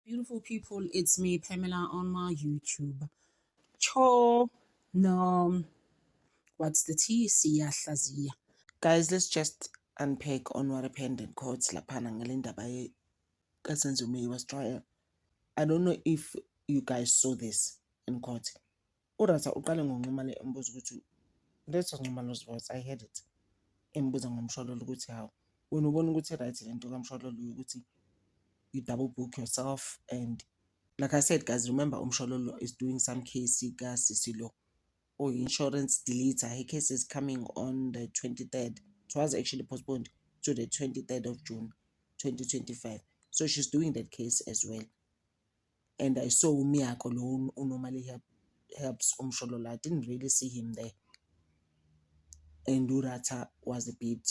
Beautiful people, it's me, Pamela, on my YouTube. Cho, no, what's the T? Siyahlaziya. Guys, let's just unpack on what happened in courts. Lapana ngalinda by Kasenzume was trial. I don't know if you guys saw this in court. Urata uqale ngongqumale embuza ukuthi let's ngqumalo voice. I heard it. Embuza ngomsholo ukuthi how. When ubona ukuthi right lento kamsholo ukuthi you double book yourself. And like I said, guys, remember Umshololo is doing some case Sisilo or insurance deleter. Her case is coming on the 23rd. It was actually postponed to the 23rd of June 2025. So she's doing that case as well. And I saw Miyako who normally helps Umshololo. I didn't really see him there. And Urata was a bit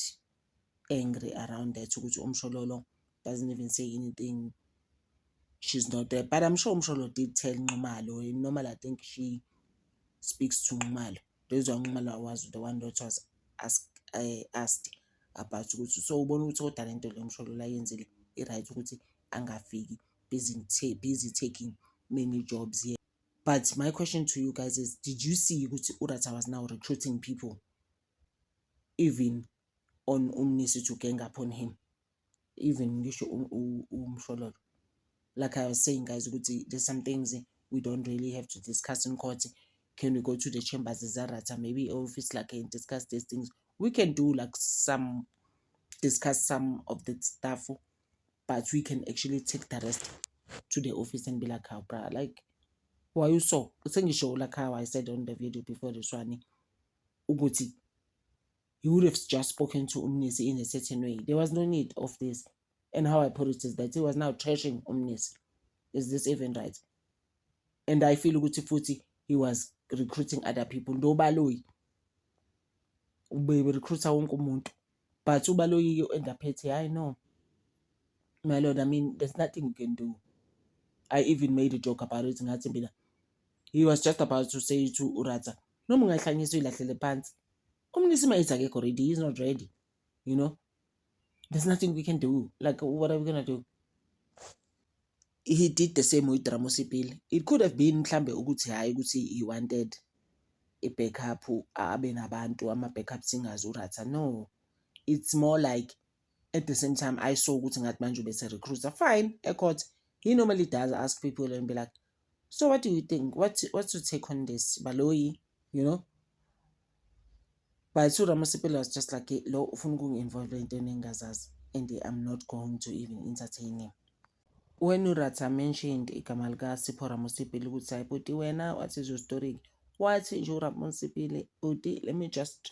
angry around that. Umshololo doesn't even say anything. She's not there. But I'm sure Umsholo did tell Nxumalo. Normally, I think she speaks to Nxumalo. Those are Nxumalo was the one that was asked about it. So, when we talk talent to Umsholo, Lionsly, it right to angafiki, busy taking many jobs here. But my question to you guys is, did you see Urata was now recruiting people, even on Umnisi to gang upon him? Even Umsholo. Like I was saying, guys, there's some things we don't really have to discuss in court. Can we go to the chambers, Zarata, maybe office, like, and discuss these things? We can do discuss some of the stuff, but we can actually take the rest to the office and be like, how, bruh, like, why you so? It's show like how I said on the video before this one, Uguti, he would have just spoken to Umnisi in a certain way. There was no need of this. And how I put it is that he was now trashing Umnisi. Is this even right? And I feel Futi, he was recruiting other people. No Baloyi. We recruiter won't come. But Ubaloyi you end up petty. I know. My lord, I mean, there's nothing you can do. I even made a joke about it. He was just about to say to Urata, no mungahlanyiswe ilahlele pants. Umnisima is already, he's not ready. You know? There's nothing we can do. Like, what are we gonna do? He did the same with Ramusipil. It could have been mhlambe ukuthi hayi ukuthi he wanted a backup abe nabantu ama-backup singers Urata. No, it's more like at the same time I saw ukuthi ngathi manje ubese recruiter. Fine, court. He normally does ask people and be like, so what do you think? What's your take on this? Baloyi, you know? But so Ramusipil was just like, lo ufuna ukungi-involve entweni engazazi, and I'm not going to even entertain him. When Urata mentioned igama lika Sipho Ramusipili ukuthi ayibhuti wena, what is your story? What is your Ramusipili? Uti, let me just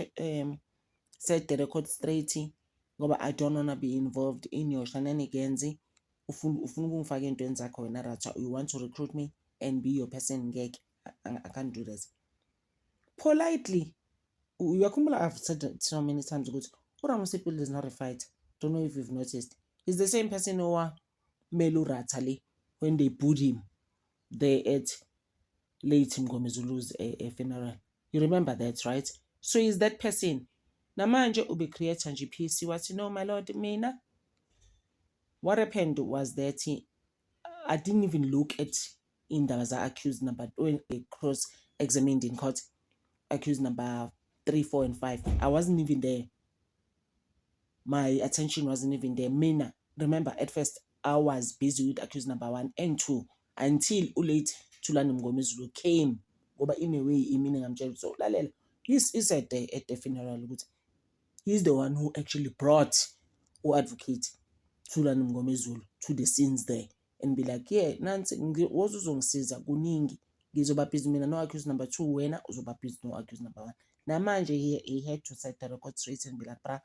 set the record straight ngoba I don't wanna be involved in your shenanigans. Ufuna ukungifaka entweni zakho wena Rata. You want to recruit me and be your person ngeke. I can't do this. Politely. Uyakhumbula I've said it so many times ukuthi Ramusipili is not a fighter. Don't know if you've noticed. He's the same person who Melurata when they put him there at late Mgomezulu's a funeral. You remember that, right? So is that person. Namanje ube create and GPC what you know, my lord Mina. What happened was that I didn't even look at in the accused number when they cross-examined in court, accused number 3, 4, and 5. I wasn't even there. My attention wasn't even there. Mina, remember at first I was busy with accused number 1 and 2 until late Thulani Mngomezulu came. But in a way, meaning I'm just so lalela. He's at the funeral. He's the one who actually brought or advocate Thulani Mngomezulu to the scenes there and be like, yeah, Nancy, wozuzongisiza kuningi. Ngizoba busy mina no accused number 2 wena uzoba busy no accused number 1. Namanje he had to set the record straight and be like, bruh,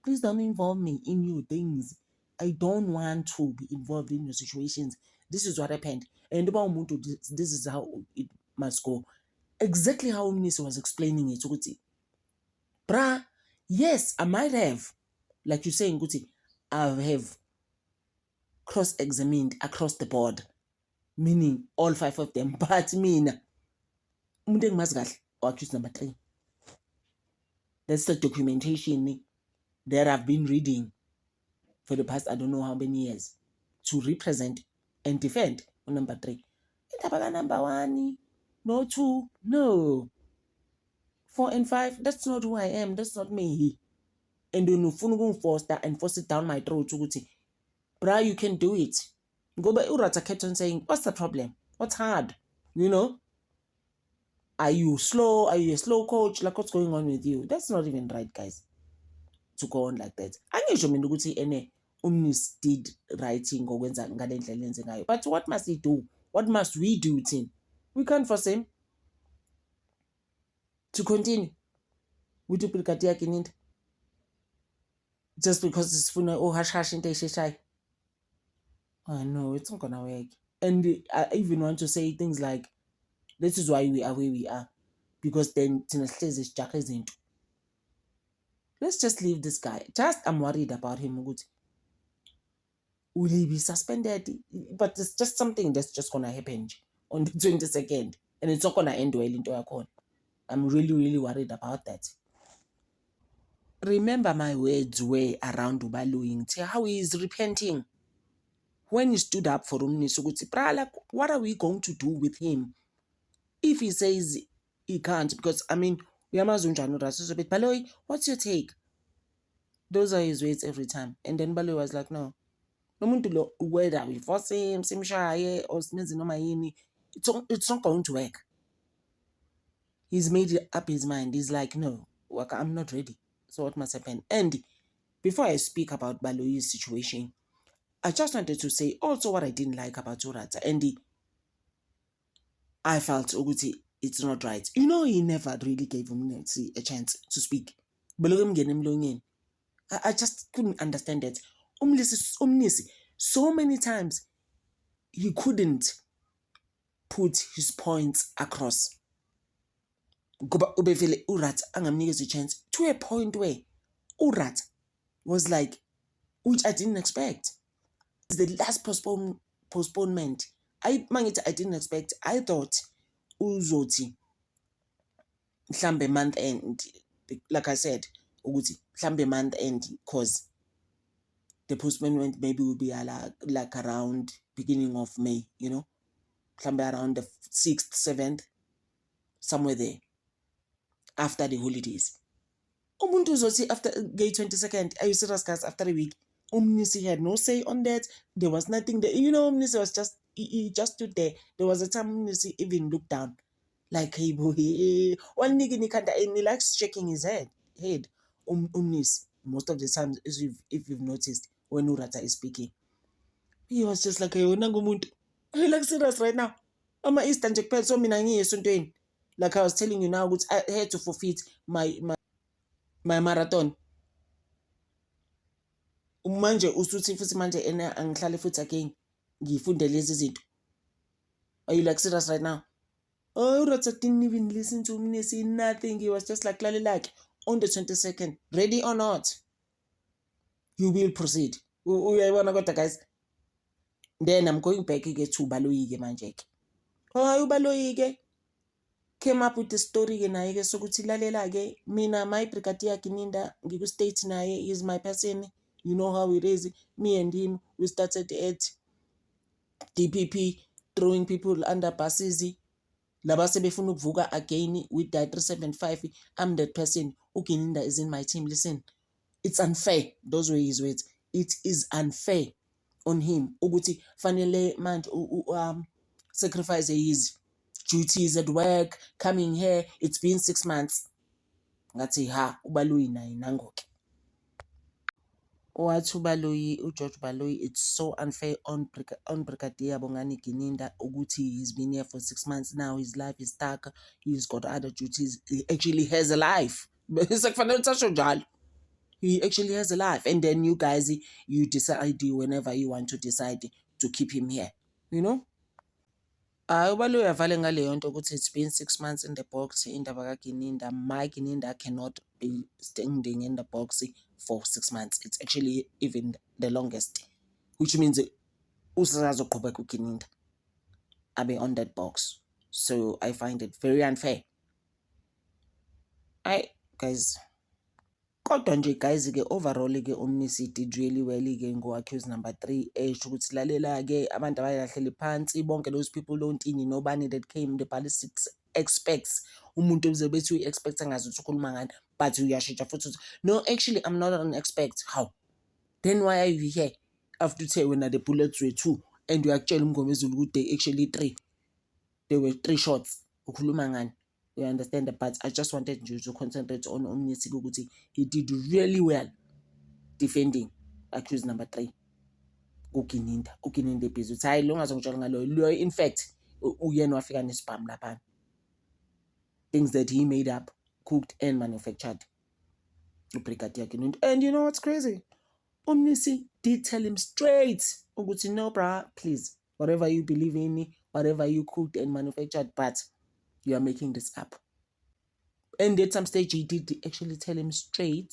please don't involve me in your things. I don't want to be involved in your situations. This is what happened. And this is how it must go. Exactly how Umnisi was explaining it. Bruh, yes, I might have, like you're saying, I have cross-examined across the board, meaning all 5 of them. But mina, accused number 3. That's the documentation that I've been reading for the past I don't know how many years to represent and defend number 3. Indaba number 1, no 2, no. 4 and 5, that's not who I am, that's not me. And then ufuna ukungiforce and force it down my throat ukuthi, bra, you can do it. Ngoba uRatha kept on saying, what's the problem? What's hard? You know? Are you slow? Are you a slow coach? Like, what's going on with you? That's not even right, guys, to go on like that. Angisho mina ukuthi ene Umnis did writing ngokwenza ngale ndlela enze ngayo. But what must he do? What must we do, team? We can't force him to continue with Brigadier Kininda just because it's funa hush into isheshayo. Oh no, it's not gonna work. And I even want to say things like, this is why we are where we are. Because then let's just leave this guy. Just I'm worried about him. Will he be suspended? But it's just something that's just gonna happen on the 22nd. And it's not gonna end well into a con. I'm really, really worried about that. Remember my words were around Ubaloyi. How he is repenting. When he stood up for Umnisi, what are we going to do with him? If he says he can't, because I mean, Baloyi, what's your take? Those are his words every time. And then Baloyi was like, no. Whether we force him, or it's not going to work. He's made up his mind. He's like, no, I'm not ready. So what must happen? And before I speak about Baloyi's situation, I just wanted to say also what I didn't like about Uratha. And I felt Oguti, it's not right. You know, he never really gave him a chance to speak. I just couldn't understand that. Umnisi, so many times he couldn't put his points across. Uratha angamnikeza a chance to a point where Uratha was like, which I didn't expect. The last postponement. I didn't expect. I thought uzoti mhlambe month end, like I said, ukuthi mhlambe month end, because the postponement maybe will be like around beginning of May, you know, mhlambe around the 6th, 7th, somewhere there, after the holidays. Umuntu uzothi after May 22nd, are you serious, guys? After a week, Umnisi had no say on that. There was nothing there. You know, Umnisi was just, he just stood there. There was a time Umnisi even looked down. Like, hey boy, one nigga and he likes shaking his head. Umnisi, most of the time, if you've noticed, when Uratha is speaking, he was just like, hey, he like serious right now. I'm a Eastern Japan, so like I was telling you now, I had to forfeit my marathon. Manje usuthi futhi manje ena angihlale futhi again ngifunde lezi zinto. Are you like serious right now? Oh, Uratha didn't even listen to Umnisi, nothing. He was just like on the 22nd, ready or not, you will proceed. Uyayibona kodwa, guys. Then I'm going back to Baloyi manje. Oh, Baloyi came up with the story naye sokuthi lalela ke mina my Brigadier Kininda ngiku state naye is my person. You know how it is. Me and him, we started at DPP, throwing people under buses. Laba sebefuna ukuvuka again with that 375. I'm that person. Kininda is in my team. Listen, it's unfair. Those were his words. It is unfair on him. Ukuthi fanele manje sacrifice his duties at work, coming here. It's been 6 months. Ngathi Ubaloyi naye nangoke. Wathi George Baloyi, it's so unfair on Brigadier Bongani Kininda ukuthi he's been here for 6 months now. His life is stuck. He's got other duties. He actually has a life. He actually has a life. And then you guys, you decide whenever you want to decide to keep him here. You know? Ubaloyi avale ngaleyo nto ukuthi it's been 6 months in the box indaba kaGininda. My Gininda cannot be standing in the box for 6 months. It's actually even the longest, which means usazoqhubeka uGininda abe on that box. So I find it very unfair. Guys, Kodwa nje guys-ke overall-ke uMnisi did really well-ke ngo-accused number 3. Esho ukuthi lalela-ke abantu abayahleli phansi, bonke those people lontini nobani that came, the ballistics experts, umuntu ozobe bethi uyi-expect angazi ukuthi ukhuluma ngani, but uyashintsha futhi uthi no, actually I'm not an expert. How? Then why are you here? After uthe wena the bullets were 2 and uyakutshela uMgomezulu ukuthi they actually 3. There were 3 shots. Ukhuluma ngani? You understand that? But I just wanted you to concentrate on Omnisi ukuthi he did really well defending accused number 3. Ugininda ebhizi uthi hayi lo ngazongitshela ngalo. In fact, uyena wafika nesibhamu lapha. Things that he made up, cooked and manufactured. Ubrigadier Gininda. And you know what's crazy? Omnisi did tell him straight ukuthi no brah, please, whatever you believe in, whatever you cooked and manufactured, but you are making this up. And at some stage, he did actually tell him straight,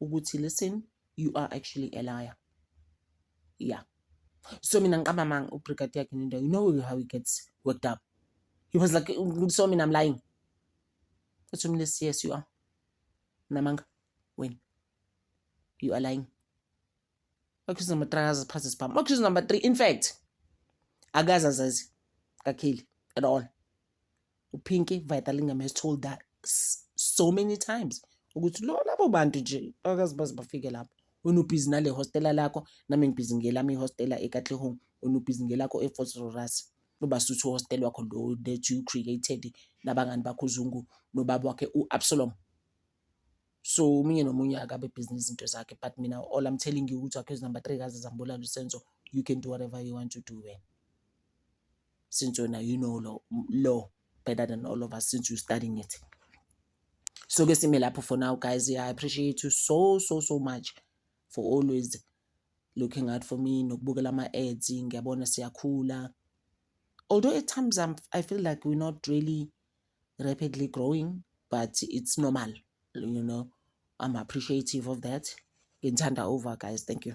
ukuthi listen, you are actually a liar. Yeah. So mina ngiqamba uBrigadier Gininda, you know how he gets worked up. He was like, so I'm lying. But yes, you are. Namanga, when? You are lying. Accused number 3 has passed his palm. Accused number 3, in fact, Agaza says, Kakili, at all. Pinky Vitalingam has told that so many times. Ukuthi lo labo bantu nje akazibazi bafike lapho. Unubhizi nale hostela lakho, nami ngibhizi ngelami hostela eKatlehong, unubhizi ngelakho eFort Roras. Ubasuthu hostel wakho lo that you created nabangani bakho uZungu nobaba wakhe uAbsalom. So umunye nomunye akabe business into zakhe, but mina all I'm telling you ukuthi accused number 3 kaze zambulala uSenzo, you can do whatever you want to do when. Since now you know law better than all of us since you're studying it. So guess lapho for now, guys. I appreciate you so much for always looking out for me. Nokubukela ama-ads, ngiyabona siyakhula. Although at times I feel like we're not really rapidly growing, but it's normal. You know, I'm appreciative of that. Ngithanda over, guys. Thank you.